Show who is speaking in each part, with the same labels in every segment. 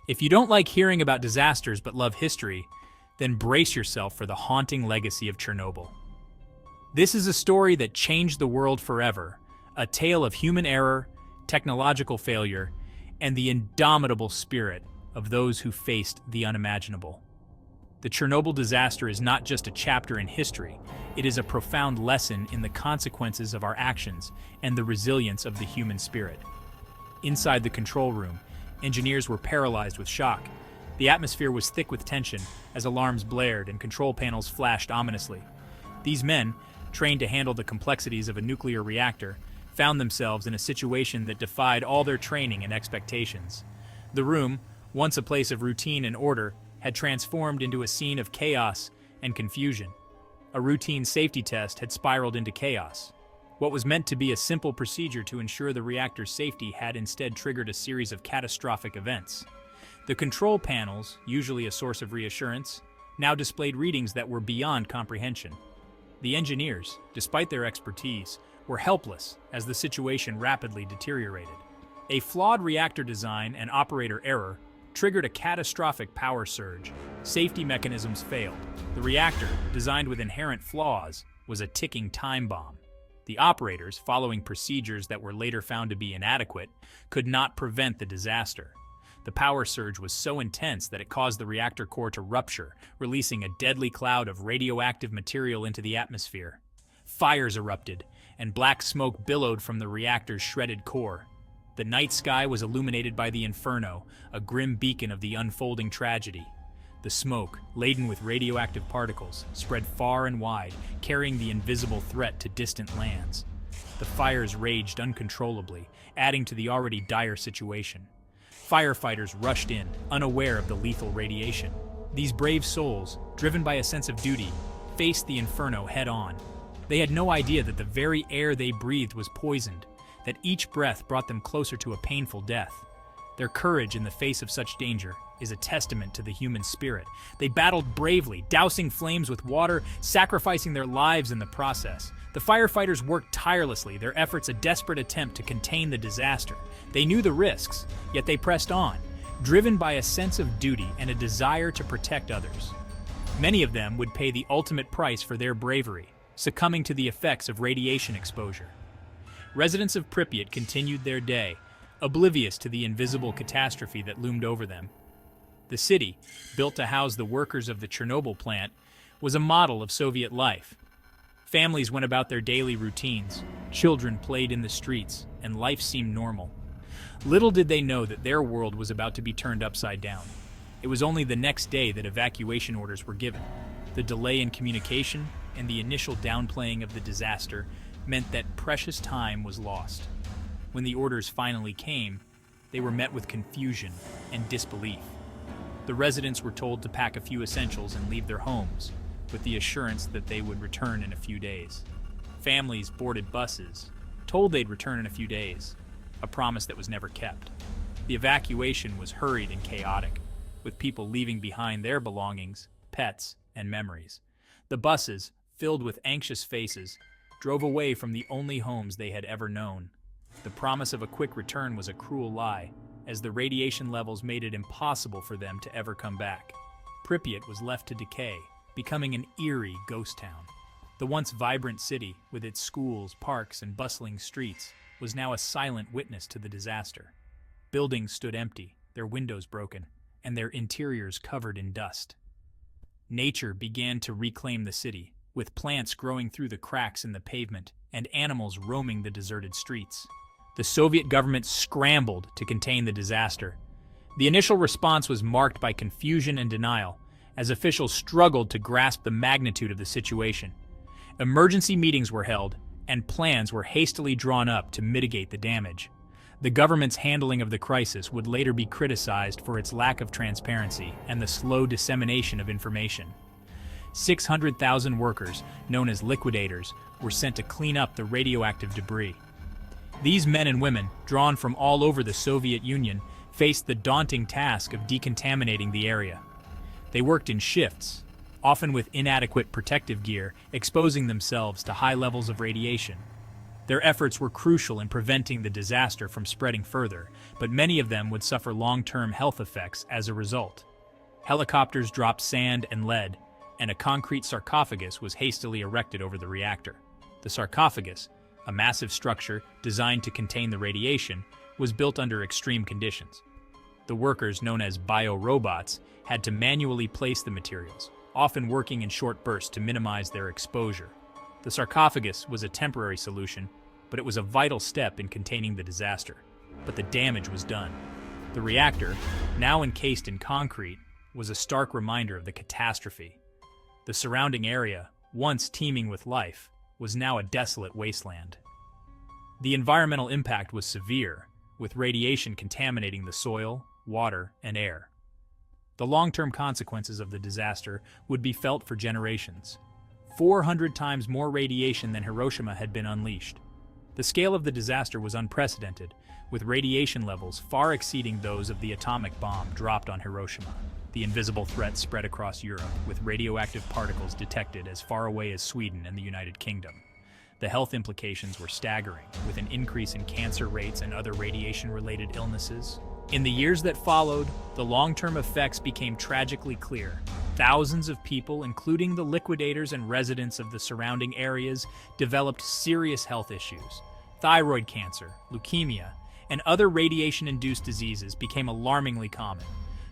Speaker 1: If you don't like hearing about disasters but love history, then brace yourself for the haunting legacy of Chernobyl. This is a story that changed the world forever, a tale of human error, technological failure, and the indomitable spirit of those who faced the unimaginable. The Chernobyl disaster is not just a chapter in history, it is a profound lesson in the consequences of our actions and the resilience of the human spirit. Inside the control room, engineers were paralyzed with shock. The atmosphere was thick with tension as alarms blared and control panels flashed ominously. These men, trained to handle the complexities of a nuclear reactor, found themselves in a situation that defied all their training and expectations. The room, once a place of routine and order, had transformed into a scene of chaos and confusion. A routine safety test had spiraled into chaos. What was meant to be a simple procedure to ensure the reactor's safety had instead triggered a series of catastrophic events. The control panels, usually a source of reassurance, now displayed readings that were beyond comprehension. The engineers, despite their expertise, were helpless as the situation rapidly deteriorated. A flawed reactor design and operator error triggered a catastrophic power surge. Safety mechanisms failed. The reactor, designed with inherent flaws, was a ticking time bomb. The operators, following procedures that were later found to be inadequate, could not prevent the disaster. The power surge was so intense that it caused the reactor core to rupture, releasing a deadly cloud of radioactive material into the atmosphere. Fires erupted, and black smoke billowed from the reactor's shredded core. The night sky was illuminated by the inferno, a grim beacon of the unfolding tragedy. The smoke, laden with radioactive particles, spread far and wide, carrying the invisible threat to distant lands. The fires raged uncontrollably, adding to the already dire situation. Firefighters rushed in, unaware of the lethal radiation. These brave souls, driven by a sense of duty, faced the inferno head-on. They had no idea that the very air they breathed was poisoned, that each breath brought them closer to a painful death. Their courage in the face of such danger is a testament to the human spirit. They battled bravely, dousing flames with water, sacrificing their lives in the process. The firefighters worked tirelessly, their efforts a desperate attempt to contain the disaster. They knew the risks, yet they pressed on, driven by a sense of duty and a desire to protect others. Many of them would pay the ultimate price for their bravery, succumbing to the effects of radiation exposure. Residents of Pripyat continued their day, oblivious to the invisible catastrophe that loomed over them. The city, built to house the workers of the Chernobyl plant, was a model of Soviet life. Families went about their daily routines, children played in the streets, and life seemed normal. Little did they know that their world was about to be turned upside down. It was only the next day that evacuation orders were given. The delay in communication and the initial downplaying of the disaster meant that precious time was lost. When the orders finally came, they were met with confusion and disbelief. The residents were told to pack a few essentials and leave their homes, with the assurance that they would return in a few days. Families boarded buses, told they'd return in a few days, a promise that was never kept. The evacuation was hurried and chaotic, with people leaving behind their belongings, pets, and memories. The buses, filled with anxious faces, drove away from the only homes they had ever known. The promise of a quick return was a cruel lie, as the radiation levels made it impossible for them to ever come back. Pripyat was left to decay, becoming an eerie ghost town. The once vibrant city, with its schools, parks, and bustling streets, was now a silent witness to the disaster. Buildings stood empty, their windows broken, and their interiors covered in dust. Nature began to reclaim the city, with plants growing through the cracks in the pavement and animals roaming the deserted streets. The Soviet government scrambled to contain the disaster. The initial response was marked by confusion and denial, as officials struggled to grasp the magnitude of the situation. Emergency meetings were held, and plans were hastily drawn up to mitigate the damage. The government's handling of the crisis would later be criticized for its lack of transparency and the slow dissemination of information. 600,000 workers, known as liquidators, were sent to clean up the radioactive debris. These men and women, drawn from all over the Soviet Union, faced the daunting task of decontaminating the area. They worked in shifts, often with inadequate protective gear, exposing themselves to high levels of radiation. Their efforts were crucial in preventing the disaster from spreading further, but many of them would suffer long-term health effects as a result. Helicopters dropped sand and lead, and a concrete sarcophagus was hastily erected over the reactor. The sarcophagus, a massive structure designed to contain the radiation, was built under extreme conditions. The workers, known as biorobots, had to manually place the materials, often working in short bursts to minimize their exposure. The sarcophagus was a temporary solution, but it was a vital step in containing the disaster. But the damage was done. The reactor, now encased in concrete, was a stark reminder of the catastrophe. The surrounding area, once teeming with life, was now a desolate wasteland. The environmental impact was severe, with radiation contaminating the soil, water, and air. The long-term consequences of the disaster would be felt for generations. 400 times more radiation than Hiroshima had been unleashed. The scale of the disaster was unprecedented, with radiation levels far exceeding those of the atomic bomb dropped on Hiroshima. The invisible threat spread across Europe, with radioactive particles detected as far away as Sweden and the United Kingdom. The health implications were staggering, with an increase in cancer rates and other radiation-related illnesses. In the years that followed, the long-term effects became tragically clear. Thousands of people, including the liquidators and residents of the surrounding areas, developed serious health issues. Thyroid cancer, leukemia, and other radiation-induced diseases became alarmingly common.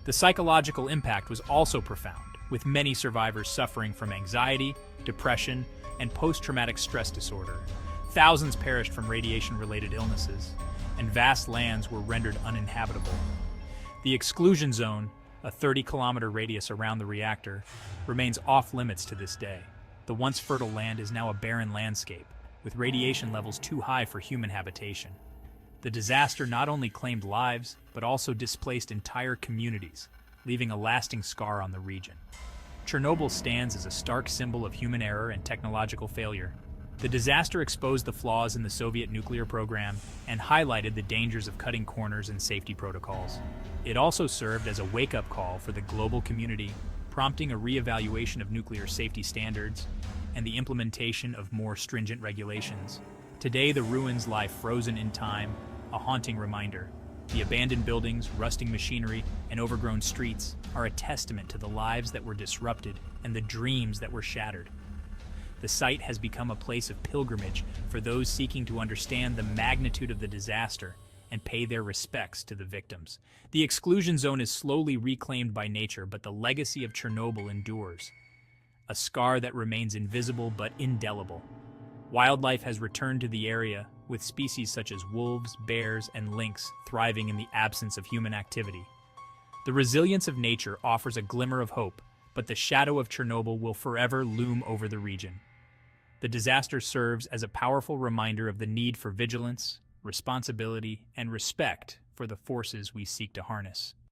Speaker 1: The psychological impact was also profound, with many survivors suffering from anxiety, depression, and post-traumatic stress disorder. Thousands perished from radiation-related illnesses, and vast lands were rendered uninhabitable. The exclusion zone, a 30-kilometer radius around the reactor, remains off-limits to this day. The once fertile land is now a barren landscape, with radiation levels too high for human habitation. The disaster not only claimed lives, but also displaced entire communities, leaving a lasting scar on the region. Chernobyl stands as a stark symbol of human error and technological failure. The disaster exposed the flaws in the Soviet nuclear program and highlighted the dangers of cutting corners in safety protocols. It also served as a wake-up call for the global community, prompting a re-evaluation of nuclear safety standards and the implementation of more stringent regulations. Today, the ruins lie frozen in time, a haunting reminder. The abandoned buildings, rusting machinery, and overgrown streets are a testament to the lives that were disrupted and the dreams that were shattered. The site has become a place of pilgrimage for those seeking to understand the magnitude of the disaster and pay their respects to the victims. The exclusion zone is slowly reclaimed by nature, but the legacy of Chernobyl endures, a scar that remains invisible but indelible. Wildlife has returned to the area, with species such as wolves, bears, and lynx thriving in the absence of human activity. The resilience of nature offers a glimmer of hope, but the shadow of Chernobyl will forever loom over the region. The disaster serves as a powerful reminder of the need for vigilance, responsibility, and respect for the forces we seek to harness.